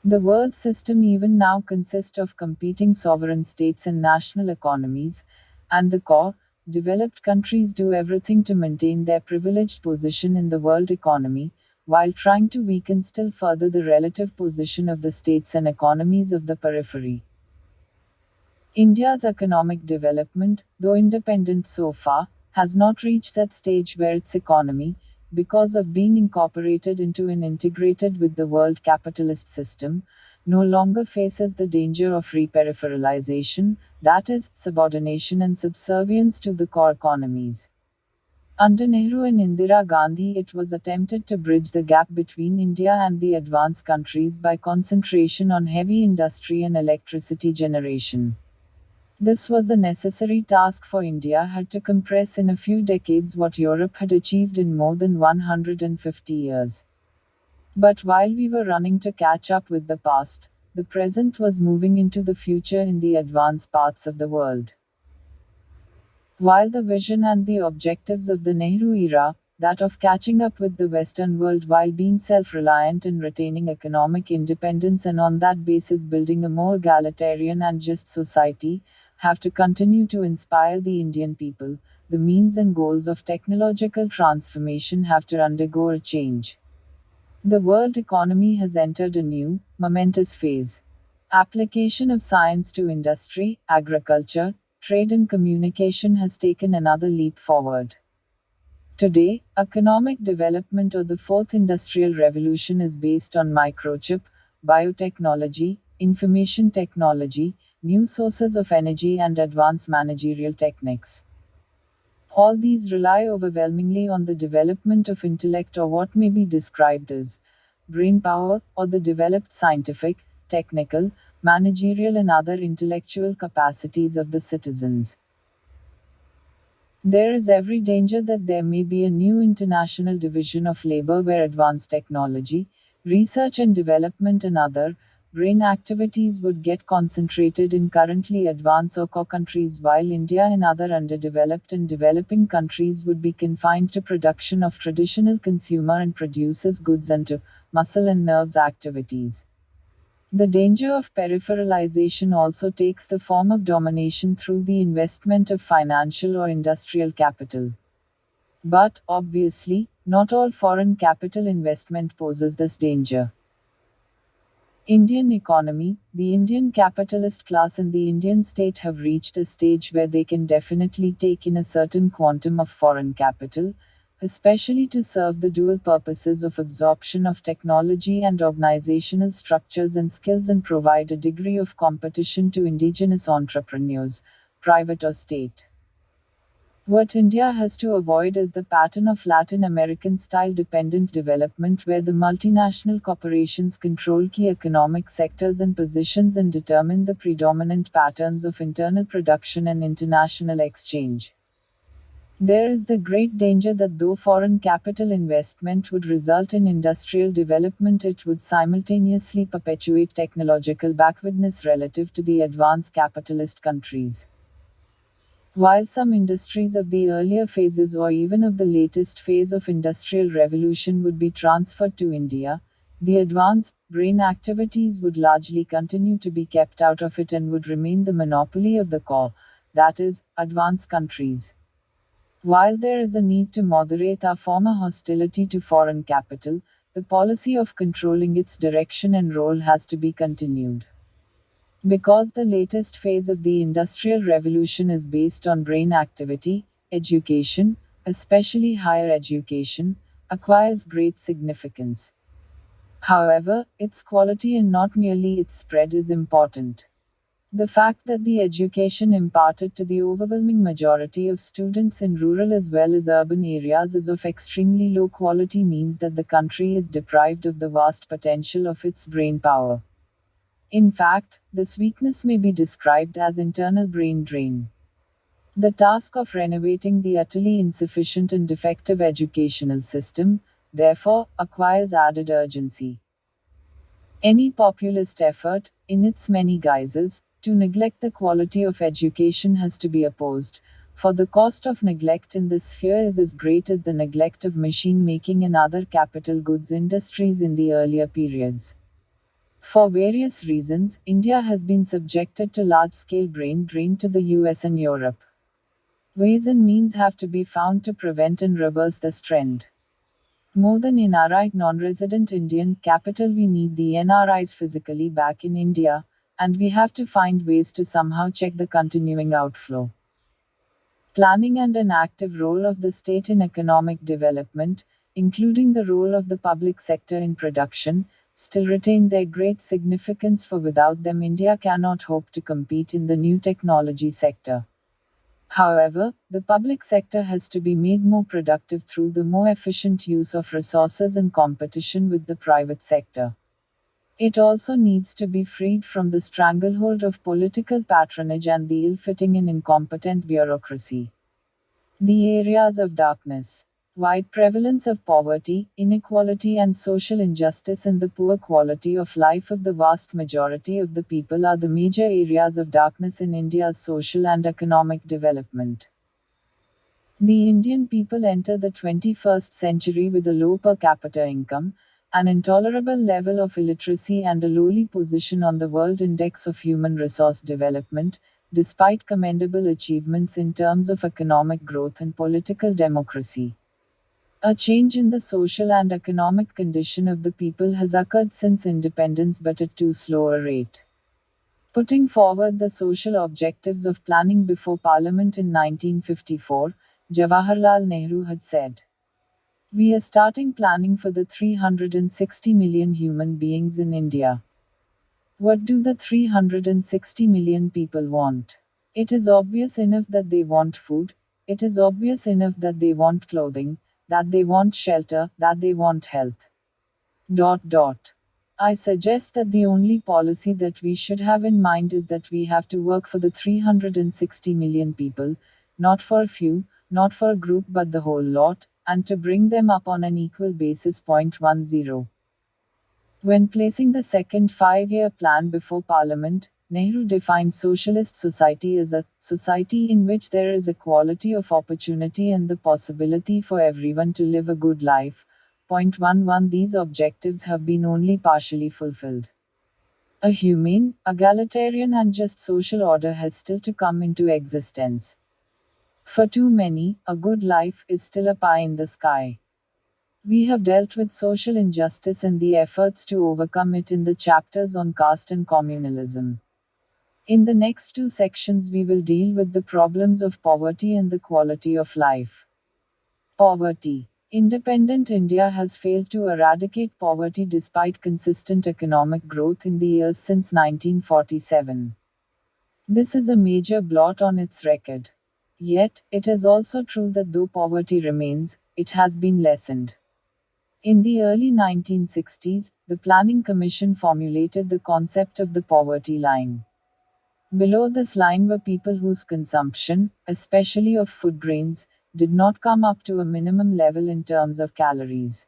The world system even now consists of competing sovereign states and national economies, and the core, developed countries do everything to maintain their privileged position in the world economy, while trying to weaken still further the relative position of the states and economies of the periphery. India's economic development, though independent so far, has not reached that stage where its economy, because of being incorporated into and integrated with the world capitalist system, no longer faces the danger of reperipheralization, that is, subordination and subservience to the core economies. Under Nehru and Indira Gandhi, it was attempted to bridge the gap between India and the advanced countries by concentration on heavy industry and electricity generation. This was a necessary task, for India had to compress in a few decades what Europe had achieved in more than 150 years. But while we were running to catch up with the past, the present was moving into the future in the advanced parts of the world. While the vision and the objectives of the Nehru era, that of catching up with the Western world while being self-reliant and retaining economic independence and on that basis building a more egalitarian and just society, have to continue to inspire the Indian people, the means and goals of technological transformation have to undergo a change. The world economy has entered a new, momentous phase. Application of science to industry, agriculture, trade and communication has taken another leap forward. Today, economic development or the fourth industrial revolution is based on microchip, biotechnology, information technology, new sources of energy and advanced managerial techniques. All these rely overwhelmingly on the development of intellect or what may be described as brain power, or the developed scientific, technical, managerial and other intellectual capacities of the citizens. There is every danger that there may be a new international division of labor where advanced technology, research and development and other, brain activities would get concentrated in currently advanced or core countries, while India and other underdeveloped and developing countries would be confined to production of traditional consumer and produces goods and to muscle and nerves activities. The danger of peripheralization also takes the form of domination through the investment of financial or industrial capital. But, obviously, not all foreign capital investment poses this danger. Indian economy, the Indian capitalist class and the Indian state have reached a stage where they can definitely take in a certain quantum of foreign capital, especially to serve the dual purposes of absorption of technology and organizational structures and skills and provide a degree of competition to indigenous entrepreneurs, private or state. What India has to avoid is the pattern of Latin American style dependent development where the multinational corporations control key economic sectors and positions and determine the predominant patterns of internal production and international exchange. There is the great danger that though foreign capital investment would result in industrial development, it would simultaneously perpetuate technological backwardness relative to the advanced capitalist countries. While some industries of the earlier phases or even of the latest phase of industrial revolution would be transferred to India, the advanced brain activities would largely continue to be kept out of it and would remain the monopoly of the core, that is, advanced countries. While there is a need to moderate our former hostility to foreign capital, the policy of controlling its direction and role has to be continued. Because the latest phase of the Industrial Revolution is based on brain activity, education, especially higher education, acquires great significance. However, its quality and not merely its spread is important. The fact that the education imparted to the overwhelming majority of students in rural as well as urban areas is of extremely low quality means that the country is deprived of the vast potential of its brain power. In fact, this weakness may be described as internal brain drain. The task of renovating the utterly insufficient and defective educational system, therefore, acquires added urgency. Any populist effort, in its many guises, to neglect the quality of education has to be opposed, for the cost of neglect in this sphere is as great as the neglect of machine making and other capital goods industries in the earlier periods. For various reasons, India has been subjected to large-scale brain drain to the US and Europe. Ways and means have to be found to prevent and reverse this trend. More than NRI non-resident Indian capital, we need the NRIs physically back in India, and we have to find ways to somehow check the continuing outflow. Planning and an active role of the state in economic development, including the role of the public sector in production, still retain their great significance, for without them India cannot hope to compete in the new technology sector. However, the public sector has to be made more productive through the more efficient use of resources and competition with the private sector. It also needs to be freed from the stranglehold of political patronage and the ill-fitting and incompetent bureaucracy. The areas of darkness. Wide prevalence of poverty, inequality and social injustice and the poor quality of life of the vast majority of the people are the major areas of darkness in India's social and economic development. The Indian people enter the 21st century with a low per capita income, an intolerable level of illiteracy and a lowly position on the World Index of Human Resource Development, despite commendable achievements in terms of economic growth and political democracy. A change in the social and economic condition of the people has occurred since independence, but at too slow a rate. Putting forward the social objectives of planning before Parliament in 1954, Jawaharlal Nehru had said, "We are starting planning for the 360 million human beings in India." What do the 360 million people want? It is obvious enough that they want food, it is obvious enough that they want clothing, that they want shelter, that they want health. I suggest that the only policy that we should have in mind is that we have to work for the 360 million people, not for a few, not for a group but the whole lot, and to bring them up on an equal basis. 10. When placing the second five-year plan before Parliament, Nehru defined socialist society as a society in which there is equality of opportunity and the possibility for everyone to live a good life. Point 11 These objectives have been only partially fulfilled. A humane, egalitarian, and just social order has still to come into existence. For too many, a good life is still a pie in the sky. We have dealt with social injustice and the efforts to overcome it in the chapters on caste and communalism. In the next two sections, we will deal with the problems of poverty and the quality of life. Poverty. Independent India has failed to eradicate poverty despite consistent economic growth in the years since 1947. This is a major blot on its record. Yet, it is also true that though poverty remains, it has been lessened. In the early 1960s, the Planning Commission formulated the concept of the poverty line. Below this line were people whose consumption, especially of food grains, did not come up to a minimum level in terms of calories.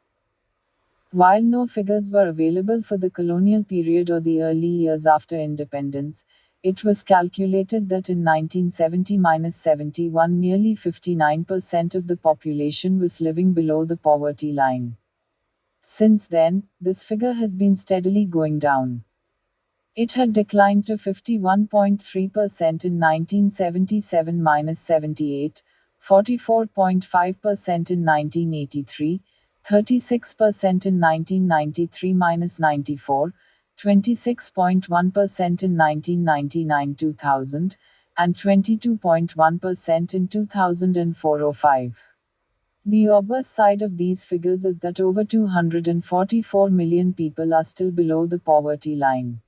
While no figures were available for the colonial period or the early years after independence, it was calculated that in 1970-71 nearly 59% of the population was living below the poverty line. Since then, this figure has been steadily going down. It had declined to 51.3% in 1977-78, 44.5% in 1983, 36% in 1993-94, 26.1% in 1999-2000, and 22.1% in 2004-05. The obvious side of these figures is that over 244 million people are still below the poverty line.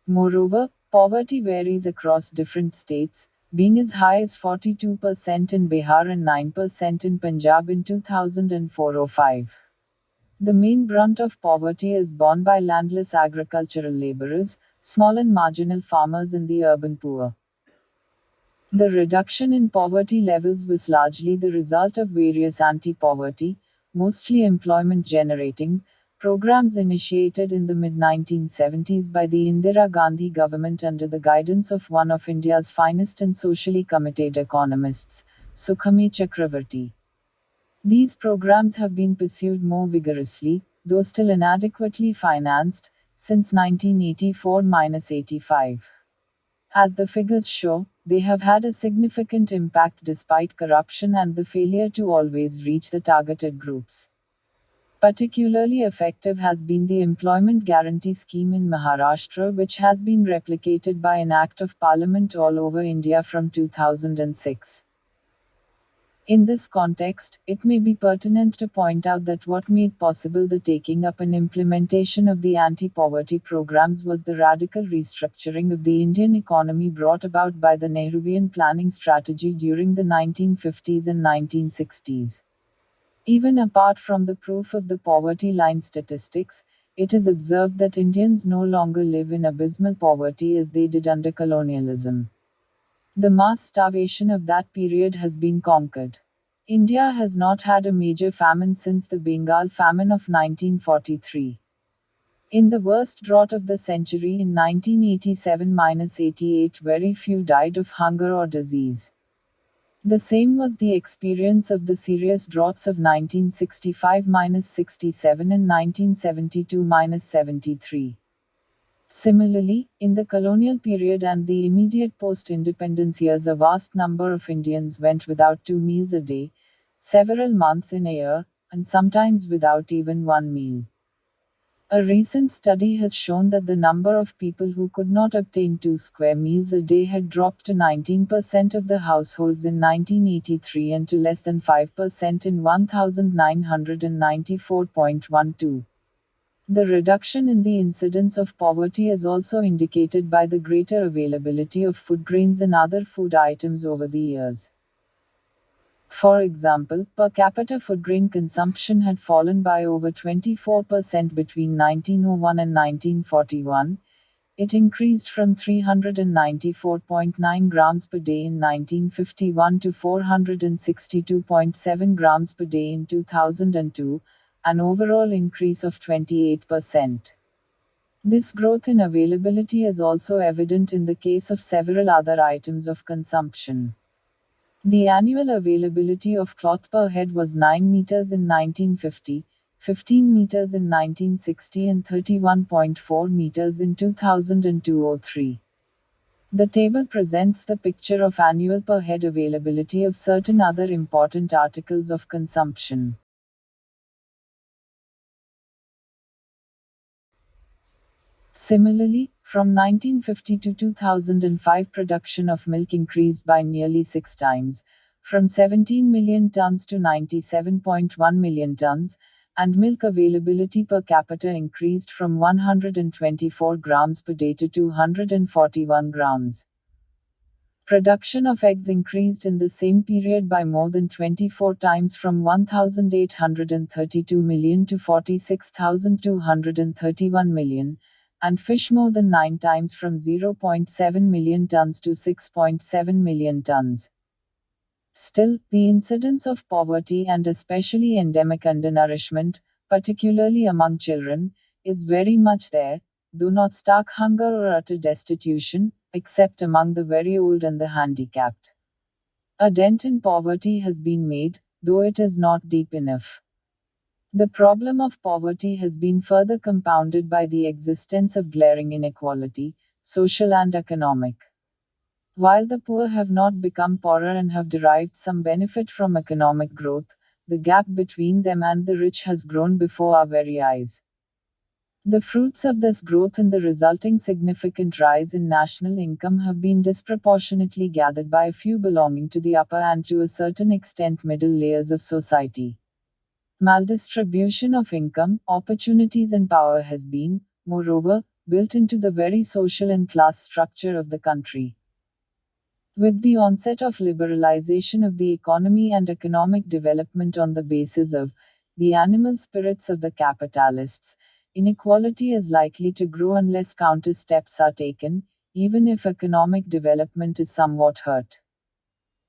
Moreover, poverty varies across different states, being as high as 42% in Bihar and 9% in Punjab in 2004-05. The main brunt of poverty is borne by landless agricultural laborers, small and marginal farmers, and the urban poor. The reduction in poverty levels was largely the result of various anti-poverty, mostly employment-generating, programs initiated in the mid-1970s by the Indira Gandhi government under the guidance of one of India's finest and socially committed economists, Sukhami Chakravarti. These programs have been pursued more vigorously, though still inadequately financed, since 1984-85. As the figures show, they have had a significant impact despite corruption and the failure to always reach the targeted groups. Particularly effective has been the Employment Guarantee Scheme in Maharashtra, which has been replicated by an Act of Parliament all over India from 2006. In this context, it may be pertinent to point out that what made possible the taking up and implementation of the anti-poverty programs was the radical restructuring of the Indian economy brought about by the Nehruvian planning strategy during the 1950s and 1960s. Even apart from the proof of the poverty line statistics, it is observed that Indians no longer live in abysmal poverty as they did under colonialism. The mass starvation of that period has been conquered. India has not had a major famine since the Bengal famine of 1943. In the worst drought of the century in 1987-88, very few died of hunger or disease. The same was the experience of the serious droughts of 1965-67 and 1972-73. Similarly, in the colonial period and the immediate post-independence years, a vast number of Indians went without 2 meals a day, several months in a year, and sometimes without even one meal. A recent study has shown that the number of people who could not obtain 2 square meals a day had dropped to 19% of the households in 1983 and to less than 5% in 1994.12. The reduction in the incidence of poverty is also indicated by the greater availability of food grains and other food items over the years. For example, per capita food grain consumption had fallen by over 24% between 1901 and 1941. It increased from 394.9 grams per day in 1951 to 462.7 grams per day in 2002, an overall increase of 28%. This growth in availability is also evident in the case of several other items of consumption. The annual availability of cloth per head was 9 meters in 1950, 15 meters in 1960 and 31.4 meters in 2002-03. The table presents the picture of annual per head availability of certain other important articles of consumption. Similarly, from 1950 to 2005, production of milk increased by nearly 6 times, from 17 million tons to 97.1 million tons, and milk availability per capita increased from 124 grams per day to 241 grams. Production of eggs increased in the same period by more than 24 times from 1,832 million to 46,231 million, and fish more than 9 times from 0.7 million tons to 6.7 million tons. Still, the incidence of poverty and especially endemic undernourishment, particularly among children, is very much there, though not stark hunger or utter destitution, except among the very old and the handicapped. A dent in poverty has been made, though it is not deep enough. The problem of poverty has been further compounded by the existence of glaring inequality, social and economic. While the poor have not become poorer and have derived some benefit from economic growth, the gap between them and the rich has grown before our very eyes. The fruits of this growth and the resulting significant rise in national income have been disproportionately gathered by a few belonging to the upper and to a certain extent middle layers of society. Maldistribution of income, opportunities and power has been, moreover, built into the very social and class structure of the country. With the onset of liberalization of the economy and economic development on the basis of the animal spirits of the capitalists, inequality is likely to grow unless counter steps are taken, even if economic development is somewhat hurt.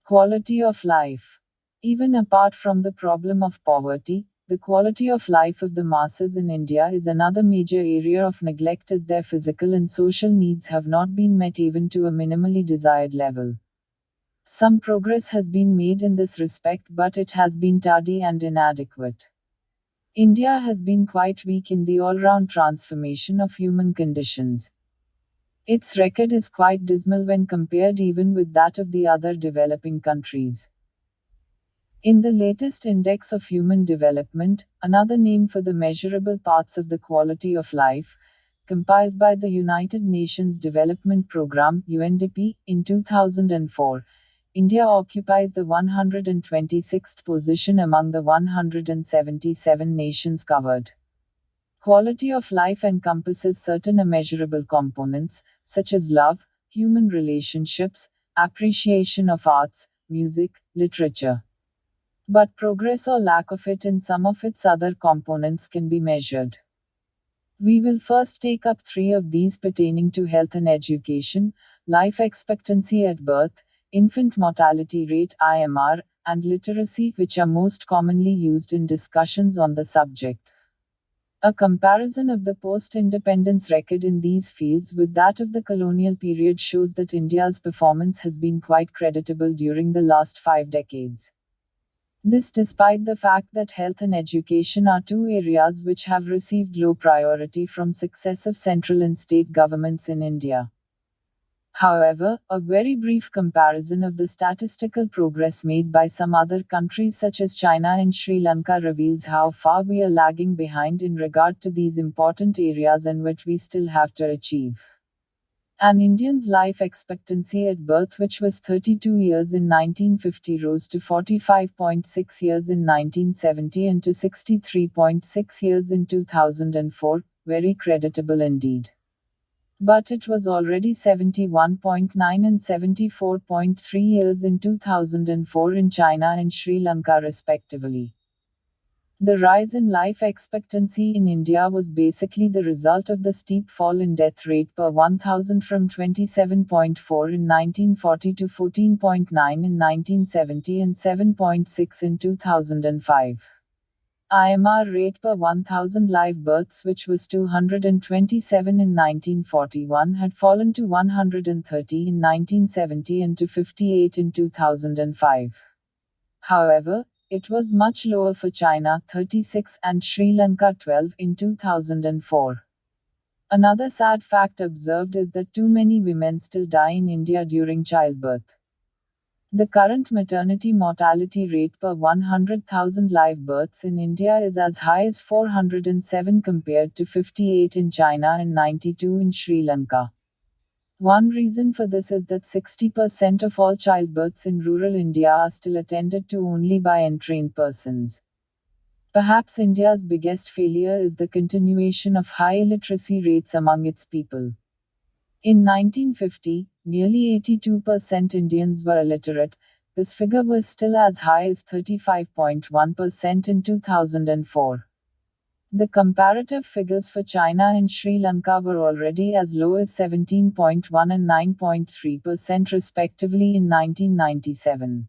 Quality of life. Even apart from the problem of poverty, the quality of life of the masses in India is another major area of neglect, as their physical and social needs have not been met even to a minimally desired level. Some progress has been made in this respect, but it has been tardy and inadequate. India has been quite weak in the all-round transformation of human conditions. Its record is quite dismal when compared even with that of the other developing countries. In the latest Index of Human Development, another name for the measurable parts of the quality of life, compiled by the United Nations Development Programme (UNDP) in 2004, India occupies the 126th position among the 177 nations covered. Quality of life encompasses certain immeasurable components, such as love, human relationships, appreciation of arts, music, literature. But progress or lack of it in some of its other components can be measured. We will first take up 3 of these pertaining to health and education, life expectancy at birth, infant mortality rate (IMR), and literacy, which are most commonly used in discussions on the subject. A comparison of the post-independence record in these fields with that of the colonial period shows that India's performance has been quite creditable during the last 5 decades. This despite the fact that health and education are 2 areas which have received low priority from successive central and state governments in India. However, a very brief comparison of the statistical progress made by some other countries such as China and Sri Lanka reveals how far we are lagging behind in regard to these important areas and what we still have to achieve. An Indian's life expectancy at birth, which was 32 years in 1950, rose to 45.6 years in 1970 and to 63.6 years in 2004, very creditable indeed. But it was already 71.9 and 74.3 years in 2004 in China and Sri Lanka respectively. The rise in life expectancy in India was basically the result of the steep fall in death rate per 1000 from 27.4 in 1940 to 14.9 in 1970 and 7.6 in 2005. IMR rate per 1000 live births, which was 227 in 1941, had fallen to 130 in 1970 and to 58 in 2005. However, it was much lower for China 36 and Sri Lanka 12 in 2004. Another sad fact observed is that too many women still die in India during childbirth. The current maternity mortality rate per 100,000 live births in India is as high as 407 compared to 58 in China and 92 in Sri Lanka. One reason for this is that 60% of all childbirths in rural India are still attended to only by untrained persons. Perhaps India's biggest failure is the continuation of high illiteracy rates among its people. In 1950, nearly 82% Indians were illiterate. This figure was still as high as 35.1% in 2004. The comparative figures for China and Sri Lanka were already as low as 17.1 and 9.3% respectively in 1997.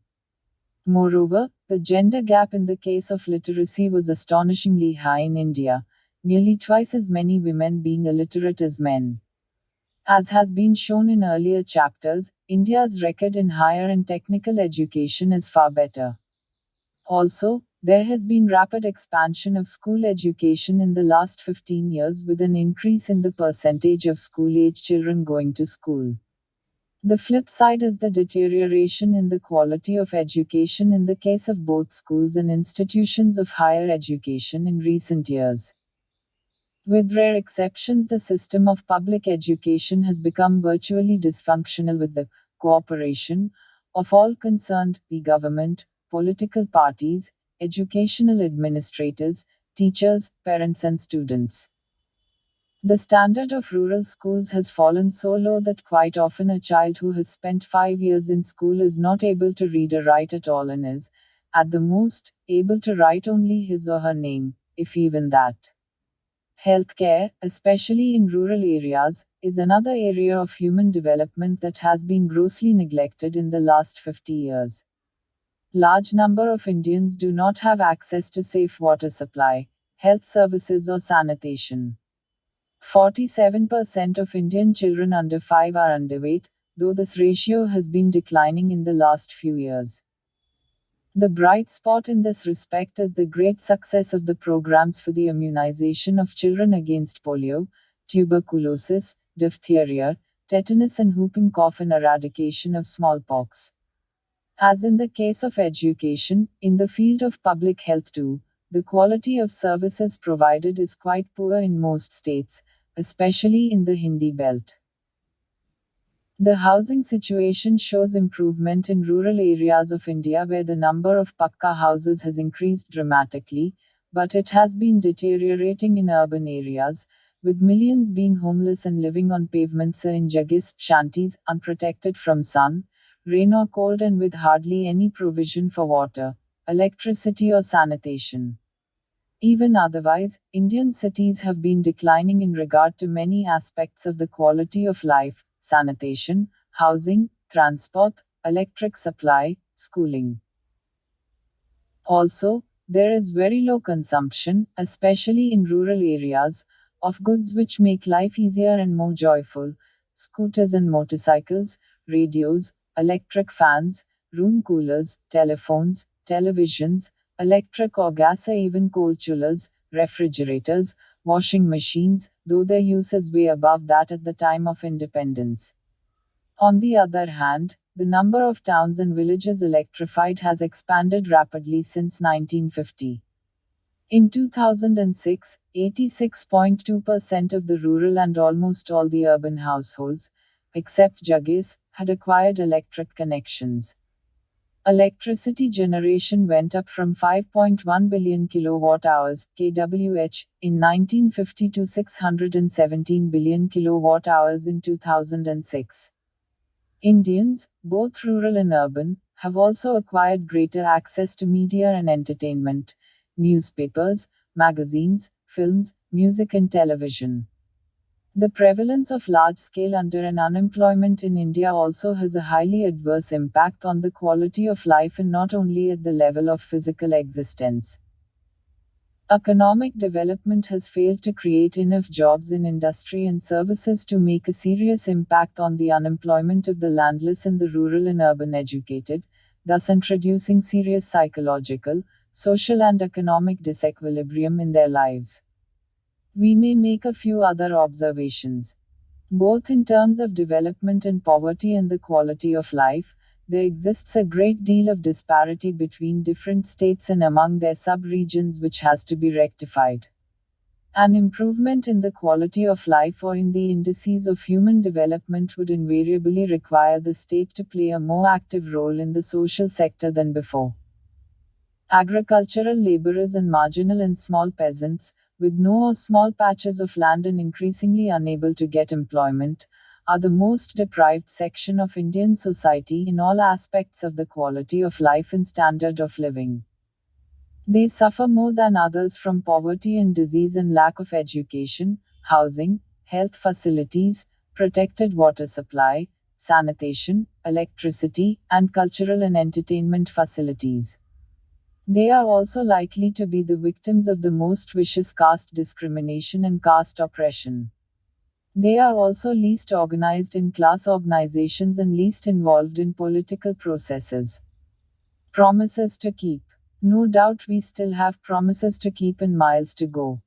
Moreover, the gender gap in the case of literacy was astonishingly high in India, nearly twice as many women being illiterate as men. As has been shown in earlier chapters, India's record in higher and technical education is far better. Also, there has been rapid expansion of school education in the last 15 years with an increase in the percentage of school-age children going to school. The flip side is the deterioration in the quality of education in the case of both schools and institutions of higher education in recent years. With rare exceptions, the system of public education has become virtually dysfunctional with the cooperation of all concerned, the government, political parties, educational administrators, teachers, parents and students. The standard of rural schools has fallen so low that quite often a child who has spent 5 years in school is not able to read or write at all and is, at the most, able to write only his or her name, if even that. Healthcare, especially in rural areas, is another area of human development that has been grossly neglected in the last 50 years. Large number of Indians do not have access to safe water supply, health services or sanitation. 47% of Indian children under 5 are underweight, though this ratio has been declining in the last few years. The bright spot in this respect is the great success of the programs for the immunization of children against polio, tuberculosis, diphtheria, tetanus and whooping cough and eradication of smallpox. As in the case of education, in the field of public health too, the quality of services provided is quite poor in most states, especially in the Hindi belt. The housing situation shows improvement in rural areas of India where the number of Pakka houses has increased dramatically, but it has been deteriorating in urban areas, with millions being homeless and living on pavements or in jaggis, shanties, unprotected from sun, rain or cold and with hardly any provision for water, electricity or sanitation. Even otherwise, Indian cities have been declining in regard to many aspects of the quality of life, sanitation, housing, transport, electric supply, schooling. Also, there is very low consumption, especially in rural areas, of goods which make life easier and more joyful: scooters and motorcycles, radios, electric fans, room coolers, telephones, televisions, electric or gas or even coal chillers, refrigerators, washing machines, though their use is way above that at the time of independence. On the other hand, the number of towns and villages electrified has expanded rapidly since 1950. In 2006, 86.2% of the rural and almost all the urban households, except Jaggis, had acquired electric connections. Electricity generation went up from 5.1 billion kilowatt-hours (kWh) in 1950 to 617 billion kilowatt-hours in 2006. Indians, both rural and urban, have also acquired greater access to media and entertainment, newspapers, magazines, films, music and television. The prevalence of large-scale under- and unemployment in India also has a highly adverse impact on the quality of life and not only at the level of physical existence. Economic development has failed to create enough jobs in industry and services to make a serious impact on the unemployment of the landless and the rural and urban educated, thus introducing serious psychological, social, and economic disequilibrium in their lives. We may make a few other observations. Both in terms of development and poverty and the quality of life, there exists a great deal of disparity between different states and among their sub-regions which has to be rectified. An improvement in the quality of life or in the indices of human development would invariably require the state to play a more active role in the social sector than before. Agricultural laborers and marginal and small peasants, with no or small patches of land and increasingly unable to get employment, are the most deprived section of Indian society in all aspects of the quality of life and standard of living. They suffer more than others from poverty and disease and lack of education, housing, health facilities, protected water supply, sanitation, electricity, and cultural and entertainment facilities. They are also likely to be the victims of the most vicious caste discrimination and caste oppression. They are also least organized in class organizations and least involved in political processes. Promises to keep. No doubt we still have promises to keep and miles to go.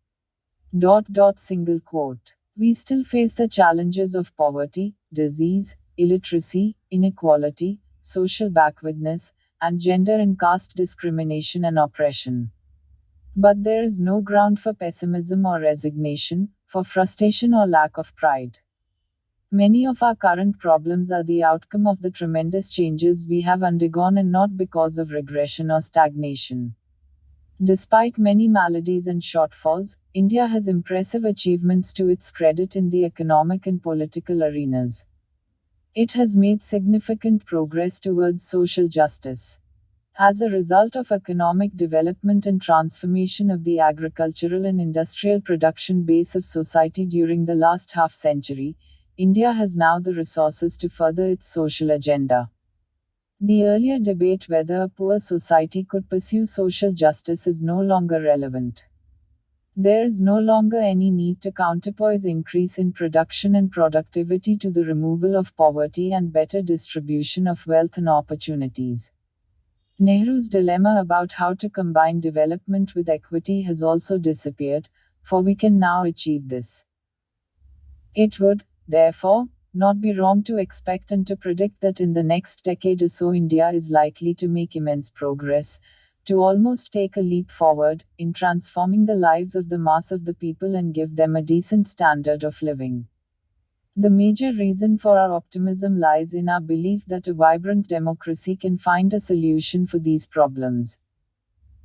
Single quote. We still face the challenges of poverty, disease, illiteracy, inequality, social backwardness, and gender and caste discrimination and oppression. But there is no ground for pessimism or resignation, for frustration or lack of pride. Many of our current problems are the outcome of the tremendous changes we have undergone and not because of regression or stagnation. Despite many maladies and shortfalls, India has impressive achievements to its credit in the economic and political arenas. It has made significant progress towards social justice. As a result of economic development and transformation of the agricultural and industrial production base of society during the last half century, India has now the resources to further its social agenda. The earlier debate whether a poor society could pursue social justice is no longer relevant. There is no longer any need to counterpoise increase in production and productivity to the removal of poverty and better distribution of wealth and opportunities. Nehru's dilemma about how to combine development with equity has also disappeared, for we can now achieve this. It would, therefore, not be wrong to expect and to predict that in the next decade or so India is likely to make immense progress, to almost take a leap forward, in transforming the lives of the mass of the people and give them a decent standard of living. The major reason for our optimism lies in our belief that a vibrant democracy can find a solution for these problems.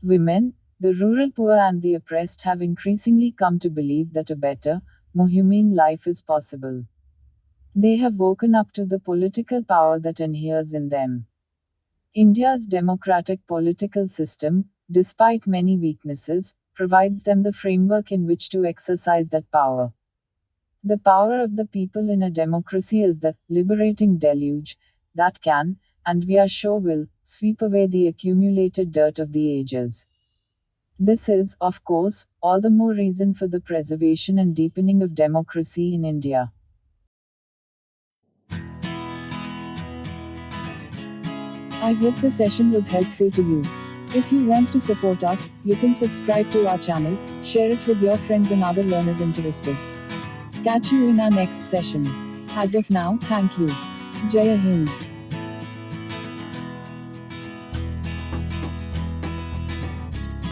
Women, the rural poor and the oppressed have increasingly come to believe that a better, more humane life is possible. They have woken up to the political power that inheres in them. India's democratic political system, despite many weaknesses, provides them the framework in which to exercise that power. The power of the people in a democracy is the liberating deluge that can, and we are sure will, sweep away the accumulated dirt of the ages. This is, of course, all the more reason for the preservation and deepening of democracy in India. I hope the session was helpful to you. If you want to support us, you can subscribe to our channel, share it with your friends and other learners interested. Catch you in our next session. As of now, thank you. Jai Hind.